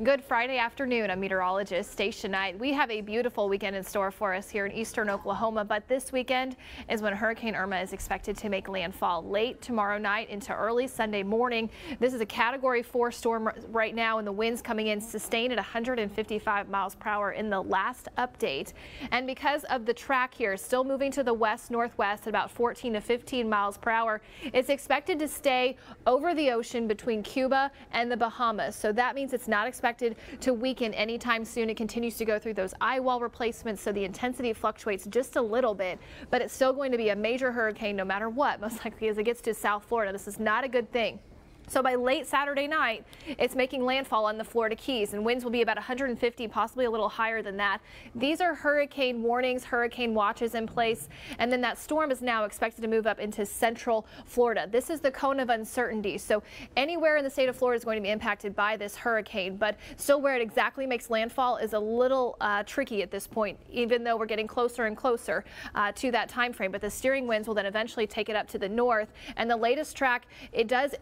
Good Friday afternoon. I'm meteorologist Stacia Knight. We have a beautiful weekend in store for us here in eastern Oklahoma, but this weekend is when Hurricane Irma is expected to make landfall late tomorrow night into early Sunday morning. This is a Category 4 storm right now, and the winds coming in sustained at 155 miles per hour in the last update. And because of the track here still moving to the west-northwest at about 14 to 15 miles per hour, it's expected to stay over the ocean between Cuba and the Bahamas. So that means it's not expected to weaken anytime soon. It continues to go through those eye wall replacements, so the intensity fluctuates just a little bit, but it's still going to be a major hurricane no matter what, most likely as it gets to South Florida. This is not a good thing. So by late Saturday night, it's making landfall on the Florida Keys, and winds will be about 150, possibly a little higher than that. These are hurricane warnings, hurricane watches in place, and then that storm is now expected to move up into central Florida. This is the cone of uncertainty, so anywhere in the state of Florida is going to be impacted by this hurricane, but still where it exactly makes landfall is a little tricky at this point, even though we're getting closer and closer to that time frame. But the steering winds will then eventually take it up to the north, and the latest track, it does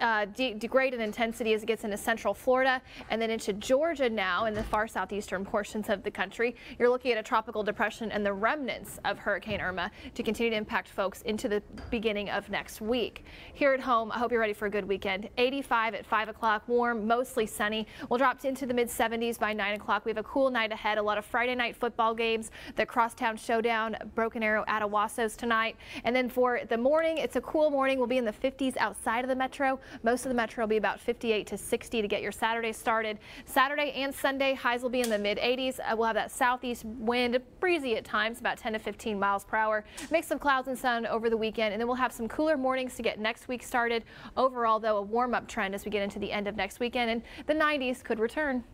degrade in intensity as it gets into central Florida and then into Georgia now in the far southeastern portions of the country. You're looking at a tropical depression and the remnants of Hurricane Irma to continue to impact folks into the beginning of next week. Here at home, I hope you're ready for a good weekend. 85 at 5 o'clock, warm, mostly sunny. We'll drop into the mid 70s by 9 o'clock. We have a cool night ahead. A lot of Friday night football games, the Crosstown Showdown, Broken Arrow at Owasso tonight. And then for the morning, it's a cool morning. We'll be in the 50s outside of the metro. Most of the metro will be about 58 to 60 to get your Saturday started. Saturday and Sunday, highs will be in the mid 80s. We'll have that southeast wind, breezy at times, about 10 to 15 miles per hour. Mix of clouds and sun over the weekend, and then we'll have some cooler mornings to get next week started. Overall, though, a warm-up trend as we get into the end of next weekend, and the 90s could return.